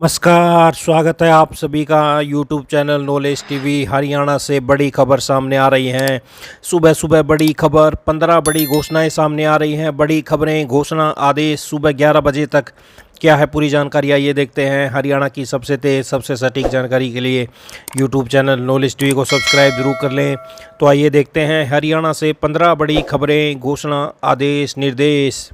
नमस्कार, स्वागत है आप सभी का YouTube channel knowledge TV. Haryana से बड़ी खबर सामने आ रही हैं। सुबह सुबह बड़ी खबर, 15 बड़ी घोषणाएं सामने आ रही हैं। बड़ी खबरें, घोषणा, आदेश सुबह 11 बजे तक। क्या है पूरी जानकारी, आइए देखते हैं। हरियाणा की सबसे तेज़, सबसे सटीक जानकारी के लिए यूट्यूब चैनल नॉलेज टीवी को सब्सक्राइब जरूर कर लें। तो आइए देखते हैं हरियाणा से 15 बड़ी खबरें, घोषणा, आदेश, निर्देश।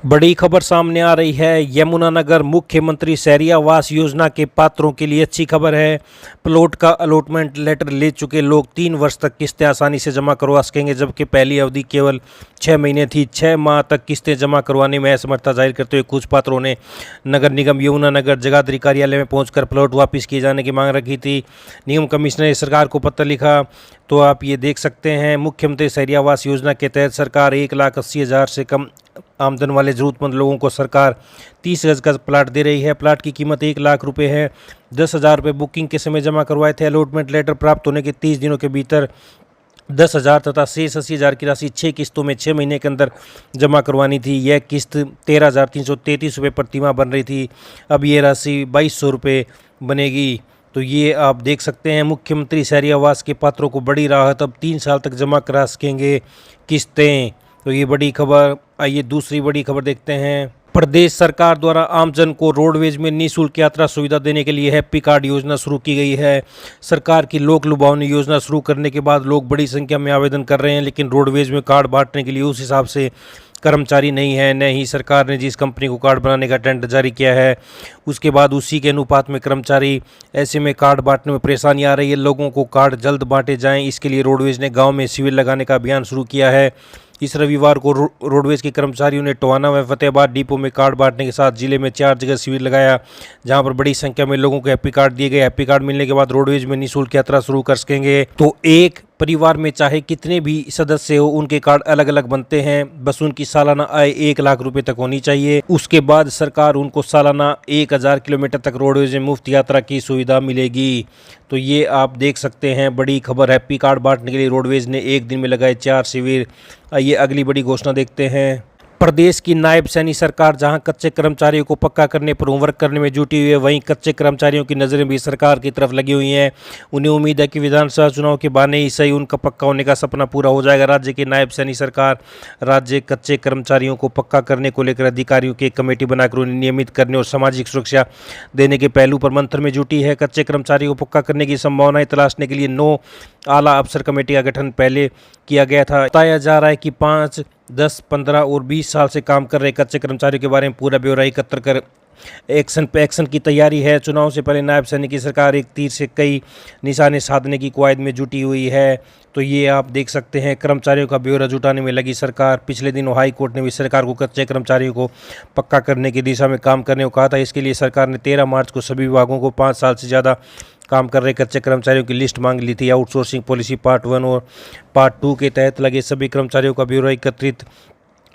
बड़ी खबर सामने आ रही है। यमुनानगर मुख्यमंत्री शहरी आवास योजना के पात्रों के लिए अच्छी खबर है। प्लॉट का अलॉटमेंट लेटर ले चुके लोग 3 वर्ष तक किस्तें आसानी से जमा करवा सकेंगे, जबकि पहली अवधि केवल 6 महीने थी। 6 माह तक किस्तें जमा करवाने में असमर्थता जाहिर करते हुए कुछ पात्रों ने नगर निगम यमुनानगर जगाधरी कार्यालय में पहुंचकर प्लॉट वापस किए जाने की मांग रखी थी। निगम कमिश्नर ने सरकार को पत्र लिखा, तो आप ये देख सकते हैं। मुख्यमंत्री शहरी आवास योजना के तहत सरकार 1,80,000 से कम आमदन वाले ज़रूरतमंद लोगों को सरकार 30 गज का प्लाट दे रही है। प्लाट की कीमत 1 लाख रुपए है। 10,000 रुपये बुकिंग के समय जमा करवाए थे। अलॉटमेंट लेटर प्राप्त होने के 30 दिनों के भीतर 10,000 तथा शेष 80,000 की राशि 6 किस्तों में 6 महीने के अंदर जमा करवानी थी। यह किस्त 13,333 रुपये प्रति माह बन रही थी। अब ये राशि 2,200 रुपये बनेगी। तो ये आप देख सकते हैं, मुख्यमंत्री शहरी आवास के पात्रों को बड़ी राहत। अब 3 साल तक जमा करा सकेंगे किस्तें। तो ये बड़ी खबर। आइए दूसरी बड़ी खबर देखते हैं। प्रदेश सरकार द्वारा आमजन को रोडवेज में निःशुल्क यात्रा सुविधा देने के लिए हैप्पी कार्ड योजना शुरू की गई है। सरकार की लोक लुभावनी योजना शुरू करने के बाद लोग बड़ी संख्या में आवेदन कर रहे हैं, लेकिन रोडवेज में कार्ड बांटने के लिए उस हिसाब से कर्मचारी नहीं है। न ही सरकार ने जिस कंपनी को कार्ड बनाने का टेंडर जारी किया है उसके बाद उसी के अनुपात में कर्मचारी। ऐसे में कार्ड बांटने में परेशानी आ रही है। लोगों को कार्ड जल्द बांटे जाएं, इसके लिए रोडवेज ने गांव में शिविर लगाने का अभियान शुरू किया है। इस रविवार को रोडवेज के कर्मचारियों ने टोहाना व फतेहाबाद डिपो में कार्ड बांटने के साथ जिले में 4 जगह शिविर लगाया, जहां पर बड़ी संख्या में लोगों को हैप्पी कार्ड दिए गए। हैप्पी कार्ड मिलने के बाद रोडवेज में निःशुल्क यात्रा शुरू कर सकेंगे। तो एक परिवार में चाहे कितने भी सदस्य हो, उनके कार्ड अलग अलग बनते हैं। बस उनकी सालाना आय 1 लाख रुपए तक होनी चाहिए। उसके बाद सरकार उनको सालाना 1,000 किलोमीटर तक रोडवेज में मुफ्त यात्रा की सुविधा मिलेगी। तो ये आप देख सकते हैं, बड़ी खबर। हैप्पी कार्ड बांटने के लिए रोडवेज ने एक दिन में लगाए 4 शिविर। आइए अगली बड़ी घोषणा देखते हैं। प्रदेश की नायब सैनी सरकार जहां कच्चे कर्मचारियों को पक्का करने पर होमवर्क करने में जुटी हुई है, वहीं कच्चे कर्मचारियों की नज़रें भी सरकार की तरफ लगी हुई हैं। उन्हें उम्मीद है कि विधानसभा चुनाव के बहाने ही सही उनका पक्का होने का सपना पूरा हो जाएगा। राज्य की नायब सैनी सरकार राज्य कच्चे कर्मचारियों को पक्का करने को लेकर अधिकारियों की एक कमेटी बनाकर उन्हें नियमित करने और सामाजिक सुरक्षा देने के पहलू पर मंथन में जुटी है। कच्चे कर्मचारियों को पक्का करने की संभावनाएं तलाशने के लिए 9 आला अफसर कमेटी का गठन पहले किया गया था। बताया जा रहा है कि 5, 10, 15 और 20 साल से काम कर रहे कच्चे कर्मचारियों के बारे में पूरा ब्यौरा एकत्र कर एक्शन की तैयारी है। चुनाव से पहले नायब सैनी की सरकार एक तीर से कई निशाने साधने की कवायद में जुटी हुई है। तो ये आप देख सकते हैं, कर्मचारियों का ब्यौरा जुटाने में लगी सरकार। पिछले दिनों हाई कोर्ट ने भी सरकार को कच्चे कर्मचारियों को पक्का करने की दिशा में काम करने को कहा था। इसके लिए सरकार ने 13 मार्च को सभी विभागों को 5 साल से ज़्यादा काम कर रहे कच्चे कर्मचारियों की लिस्ट मांग ली थी। आउटसोर्सिंग पॉलिसी पार्ट 1 और पार्ट 2 के तहत लगे सभी कर्मचारियों का ब्यौरा एकत्रित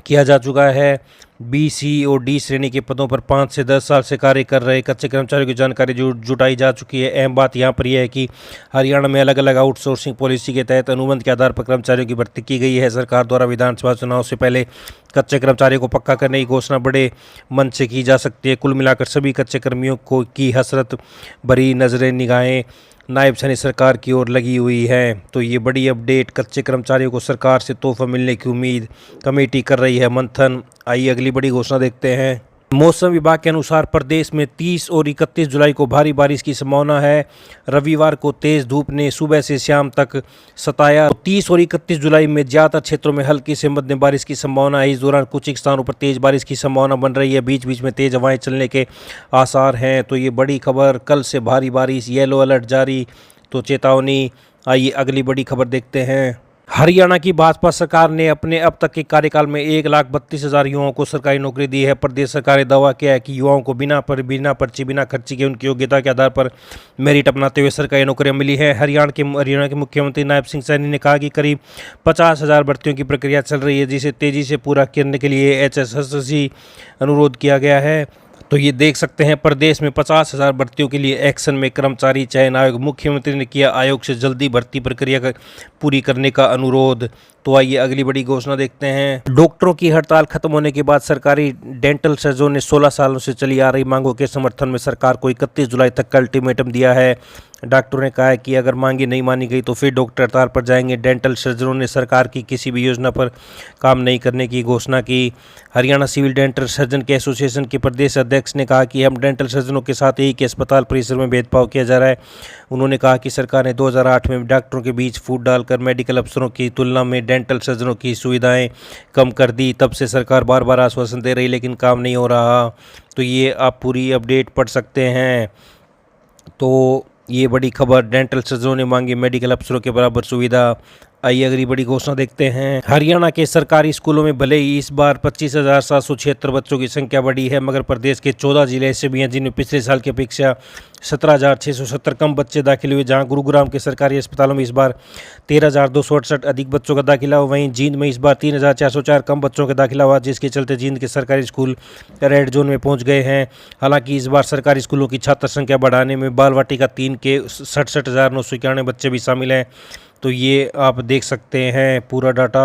किया जा चुका है। बी, सी और डी श्रेणी के पदों पर 5 से 10 साल से कार्य कर रहे कच्चे कर्मचारियों की जानकारी जुटाई जा चुकी है। अहम बात यहाँ पर यह है कि हरियाणा में अलग अलग आउटसोर्सिंग पॉलिसी के तहत अनुबंध के आधार पर कर्मचारियों की भर्ती की गई है। सरकार द्वारा विधानसभा चुनाव से पहले कच्चे कर्मचारियों को पक्का करने की घोषणा बड़े मन से की जा सकती है। कुल मिलाकर सभी कच्चे कर्मियों को की हसरत भरी नजरें, निगाहें नायब सैनी सरकार की ओर लगी हुई है। तो ये बड़ी अपडेट। कच्चे कर्मचारियों को सरकार से तोहफा मिलने की उम्मीद, कमेटी कर रही है मंथन। आइए अगली बड़ी घोषणा देखते हैं। मौसम विभाग के अनुसार प्रदेश में 30 और 31 जुलाई को भारी बारिश की संभावना है। रविवार को तेज धूप ने सुबह से शाम तक सताया। 30 और 31 जुलाई में ज़्यादातर क्षेत्रों में हल्की से मध्यम बारिश की संभावना है। इस दौरान कुछ स्थानों पर तेज बारिश की संभावना बन रही है। बीच बीच में तेज हवाएं चलने के आसार हैं। तो ये बड़ी खबर। कल से भारी बारिश, येलो अलर्ट जारी, तो चेतावनी। आइए अगली बड़ी खबर देखते हैं। हरियाणा की भाजपा सरकार ने अपने अब तक के कार्यकाल में 1,32,000 युवाओं को सरकारी नौकरी दी है। प्रदेश सरकार ने दावा किया है कि युवाओं को बिना पर्ची, बिना खर्ची के उनकी योग्यता के आधार पर मेरिट अपनाते हुए सरकारी नौकरियां मिली है। हरियाणा के मुख्यमंत्री नायब सिंह सैनी ने कहा कि करीब 50,000 भर्तियों की प्रक्रिया चल रही है, जिसे तेजी से पूरा करने के लिए HSSC अनुरोध किया गया है। तो ये देख सकते हैं प्रदेश में 50,000 भर्तियों के लिए एक्शन में कर्मचारी चयन आयोग। मुख्यमंत्री ने किया आयोग से जल्दी भर्ती प्रक्रिया पूरी करने का अनुरोध। तो आइए अगली बड़ी घोषणा देखते हैं। डॉक्टरों की हड़ताल खत्म होने के बाद सरकारी डेंटल सर्जनों ने 16 सालों से चली आ रही मांगों के समर्थन में सरकार को 31 जुलाई तक का अल्टीमेटम दिया है। डॉक्टरों ने कहा है कि अगर मांगे नहीं मानी गई तो फिर डॉक्टर हड़ताल पर जाएंगे। डेंटल सर्जनों ने सरकार की किसी भी योजना पर काम नहीं करने की घोषणा की। हरियाणा सिविल डेंटल सर्जन के एसोसिएशन के प्रदेश अध्यक्ष ने कहा कि हम डेंटल सर्जनों के साथ एक ही अस्पताल परिसर में भेदभाव किया जा रहा है। उन्होंने कहा कि सरकार ने 2008 में डॉक्टरों के बीच फूट डालकर मेडिकल अफसरों की तुलना में डेंटल सर्जनों की सुविधाएं कम कर दी। तब से सरकार बार बार आश्वासन दे रही लेकिन काम नहीं हो रहा। तो ये आप पूरी अपडेट पढ़ सकते हैं। तो ये बड़ी खबर, डेंटल सर्जनों ने मांगी मेडिकल अफसरों के बराबर सुविधा। आइए अगली बड़ी घोषणा देखते हैं। हरियाणा के सरकारी स्कूलों में भले ही इस बार 25,776 बच्चों की संख्या बढ़ी है, मगर प्रदेश के 14 जिले ऐसे भी हैं जिनमें पिछले साल की अपेक्षा 17,670 कम बच्चे दाखिल हुए। जहां गुरुग्राम के सरकारी अस्पतालों में इस बार 13,268 अधिक बच्चों का दाखिला हुआ। वहीं जींद में इस बार 3,404 कम बच्चों का दाखिला हुआ, जिसके चलते जींद के सरकारी स्कूल रेड जोन में पहुंच गए हैं। हालांकि इस बार सरकारी स्कूलों की छात्र संख्या बढ़ाने में बाल वाटिका 3 के 67,991 बच्चे भी शामिल हैं। तो ये आप देख सकते हैं पूरा डाटा।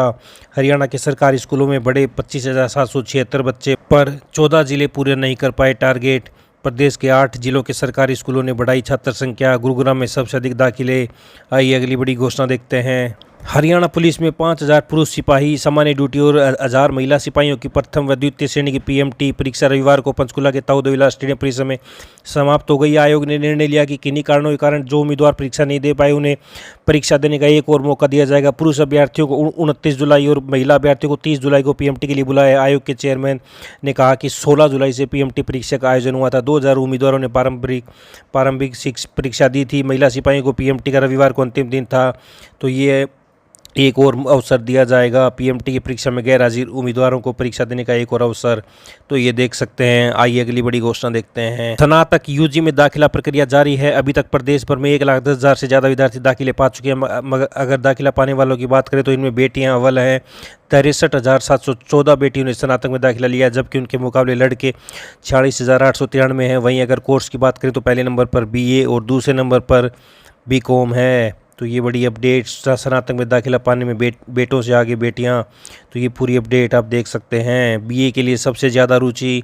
हरियाणा के सरकारी स्कूलों में बढ़े 25,776 बच्चे, पर 14 जिले पूरे नहीं कर पाए टारगेट। प्रदेश के 8 जिलों के सरकारी स्कूलों ने बढ़ाई छात्र संख्या। गुरुग्राम में सबसे अधिक दाखिले। आइए अगली बड़ी घोषणा देखते हैं। हरियाणा पुलिस में 5,000 पुरुष सिपाही सामान्य ड्यूटी और 1,000 महिला सिपाहियों की प्रथम व द्वितीय श्रेणी की पीएमटी परीक्षा रविवार को पंचकुला के ताऊ देवीलाल स्टेडियम परिसर में समाप्त हो गई। आयोग ने निर्णय लिया कि किन्हीं कारणों के कारण जो उम्मीदवार परीक्षा नहीं दे पाए उन्हें परीक्षा देने का एक और मौका दिया जाएगा। पुरुष अभ्यर्थियों को 29 जुलाई और महिला अभ्यर्थियों को 30 जुलाई को पीएमटी के लिए बुलाया। आयोग के चेयरमैन ने कहा कि 16 जुलाई से पीएमटी परीक्षा का आयोजन हुआ था। 2000 उम्मीदवारों ने प्रारंभिक परीक्षा दी थी। महिला सिपाहियों को पीएमटी का रविवार को अंतिम दिन था। तो ये एक और अवसर दिया जाएगा। पीएमटी की परीक्षा में गैर हाजिर उम्मीदवारों को परीक्षा देने का एक और अवसर। तो ये देख सकते हैं। आइए अगली बड़ी घोषणा देखते हैं। स्नातक यूजी में दाखिला प्रक्रिया जारी है। अभी तक प्रदेश भर में 1,10,000 से ज़्यादा विद्यार्थी दाखिले पा चुके हैं। मगर अगर दाखिला पाने वालों की बात करें तो इनमें बेटियां अव्वल हैं। 63,714 बेटियों ने स्नातक में दाखिला लिया, जबकि उनके मुकाबले लड़के 46,893 हैं। वहीं अगर कोर्स की बात करें तो पहले नंबर पर बीए और दूसरे नंबर पर बीकॉम है। तो ये बड़ी अपडेट, स्नातक में दाखिला पाने में बेटों से आगे बेटियां। तो ये पूरी अपडेट आप देख सकते हैं। बीए के लिए सबसे ज़्यादा रुचि,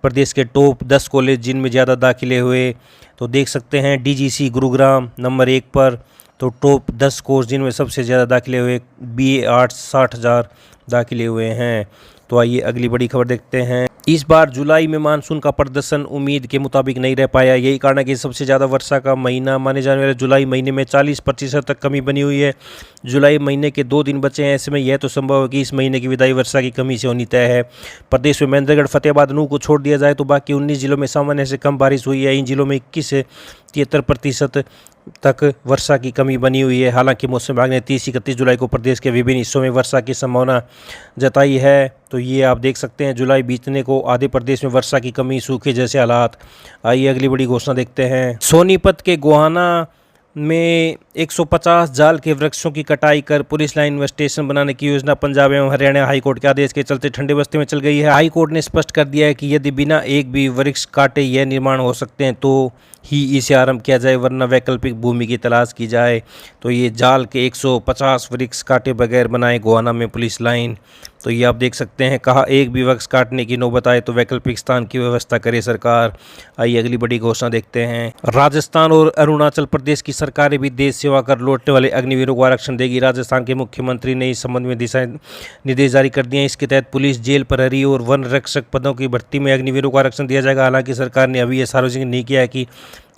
प्रदेश के टॉप 10 कॉलेज जिनमें ज़्यादा दाखिले हुए तो देख सकते हैं। डीजीसी गुरुग्राम नंबर 1 पर। तो टॉप 10 कोर्स जिनमें सबसे ज़्यादा दाखिले हुए, बीए आर्ट्स 60,000 दाखिले हुए हैं। तो आइए अगली बड़ी खबर देखते हैं। इस बार जुलाई में मानसून का प्रदर्शन उम्मीद के मुताबिक नहीं रह पाया। यही कारण है कि सबसे ज़्यादा वर्षा का महीना माने जाने वाले जुलाई महीने में 40% तक कमी बनी हुई है। जुलाई महीने के 2 दिन बचे हैं। ऐसे में यह तो संभव है कि इस महीने की विदाई वर्षा की कमी से होनी तय है। प्रदेश में महेंद्रगढ़, फतेहाबाद, नूह को छोड़ दिया जाए तो बाकी 19 जिलों में सामान्य से कम बारिश हुई है। इन जिलों में 21 से 73% तक वर्षा की कमी बनी हुई है। हालांकि मौसम विभाग ने 30-31 जुलाई को प्रदेश के विभिन्न हिस्सों में वर्षा की संभावना जताई है। तो ये आप देख सकते हैं। जुलाई बीतने को आधे प्रदेश में वर्षा की कमी, सूखे जैसे हालात। आइए अगली बड़ी घोषणा देखते हैं। सोनीपत के गोहाना में 150 जाल के वृक्षों की कटाई कर पुलिस लाइन व स्टेशन बनाने की योजना पंजाब एवं हरियाणा हाईकोर्ट के आदेश के चलते ठंडे बस्ती में चल गई है। हाईकोर्ट ने स्पष्ट कर दिया है कि यदि बिना एक भी वृक्ष काटे यह निर्माण हो सकते हैं तो ही इसे आरंभ किया जाए, वरना वैकल्पिक भूमि की तलाश की जाए। तो ये जाल के 150 वृक्ष काटे बगैर बनाए गोहाना में पुलिस लाइन। तो ये आप देख सकते हैं। कहा एक भी वृक्ष काटने की नौबत आए तो वैकल्पिक स्थान की व्यवस्था करे सरकार। आइए अगली बड़ी घोषणा देखते हैं। राजस्थान और अरुणाचल प्रदेश की सरकारें भी देश सेवा कर लौटने वाले अग्निवीरों को आरक्षण देगी। राजस्थान के मुख्यमंत्री ने इस संबंध में दिशा निर्देश जारी कर दिए हैं। इसके तहत पुलिस, जेल प्रहरी और वन रक्षक पदों की भर्ती में अग्निवीरों को आरक्षण दिया जाएगा। हालांकि सरकार ने अभी यह सार्वजनिक नहीं किया है कि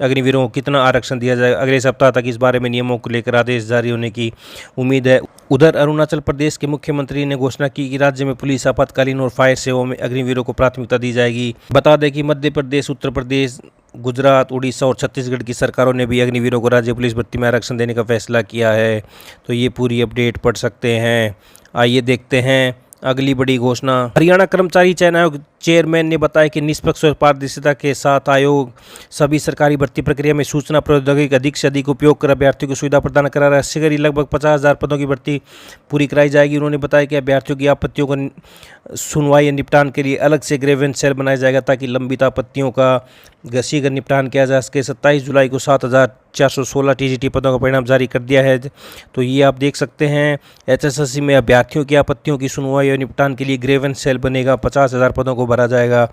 अग्निवीरों को कितना आरक्षण दिया जाएगा। अगले सप्ताह तक इस बारे में नियमों को लेकर आदेश जारी होने की उम्मीद है। उधर अरुणाचल प्रदेश के मुख्यमंत्री ने घोषणा की कि राज्य में पुलिस, आपातकालीन और फायर सेवाओं में अग्निवीरों को प्राथमिकता दी जाएगी। बता दें कि मध्य प्रदेश, उत्तर प्रदेश, गुजरात, उड़ीसा और छत्तीसगढ़ की सरकारों ने भी अग्निवीरों को राज्य पुलिस भर्ती में आरक्षण देने का फैसला किया है। तो ये पूरी अपडेट पढ़ सकते हैं। आइए देखते हैं अगली बड़ी घोषणा, हरियाणा कर्मचारी चयन आयोग चेयरमैन ने बताया कि निष्पक्ष और पारदर्शिता के साथ आयोग सभी सरकारी भर्ती प्रक्रिया में सूचना प्रौद्योगिकी का अधिक से अधिक उपयोग कर अभ्यर्थियों को सुविधा प्रदान करा रहा है। शीघ्र ही लगभग 50,000 पदों की भर्ती पूरी कराई जाएगी। उन्होंने बताया कि अभ्यर्थियों की आपत्तियों को सुनवाई या निपटान के लिए अलग से ग्रीवेंस सेल बनाया जाएगा ताकि लंबित आपत्तियों का शीघ्र निपटान किया जा सके। 27 जुलाई को 7,416 टीजीटी पदों का परिणाम जारी कर दिया है। तो ये आप देख सकते हैं, एचएसएससी में अभ्यर्थियों की आपत्तियों की सुनवाई और निपटान के लिए ग्रीवेंस सेल बनेगा। 50,000 पदों को भरा जाएगा।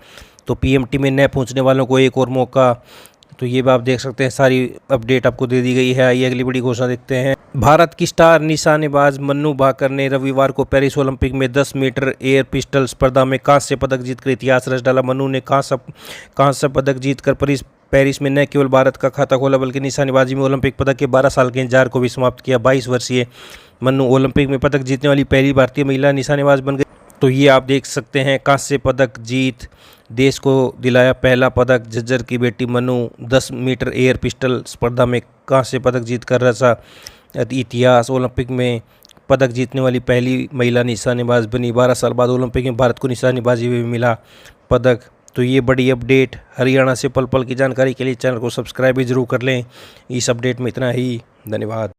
तो पीएमटी में न पहुंचने वालों को एक और मौका। तो ये आप देख सकते हैं, सारी अपडेट आपको दे दी गई है। आइए अगली बड़ी घोषणा देखते हैं। भारत की स्टार निशानेबाज मन्नू भाकर ने रविवार को पेरिस ओलंपिक में 10 मीटर एयर पिस्टल स्पर्धा में कांस्य पदक जीतकर इतिहास रच डाला। मन्नू ने कांस्य पदक जीतकर पेरिस में न केवल भारत का खाता खोला बल्कि निशानेबाजी में ओलंपिक पदक के 12 साल के इंतजार को भी समाप्त किया। 22 वर्षीय मन्नू ओलंपिक में पदक जीतने वाली पहली भारतीय महिला निशानेबाज बन गई। तो ये आप देख सकते हैं, कांस्य पदक जीत, देश को दिलाया पहला पदक। झज्जर की बेटी मन्नू 10 मीटर एयर पिस्टल स्पर्धा में कांस्य पदक जीतकर रचा इतिहास। ओलंपिक में पदक जीतने वाली पहली महिला निशानेबाज बनी। 12 साल बाद ओलंपिक में भारत को निशानेबाजी में मिला पदक। तो ये बड़ी अपडेट हरियाणा से पल पल की जानकारी के लिए चैनल को सब्सक्राइब भी जरूर कर लें। इस अपडेट में इतना ही, धन्यवाद।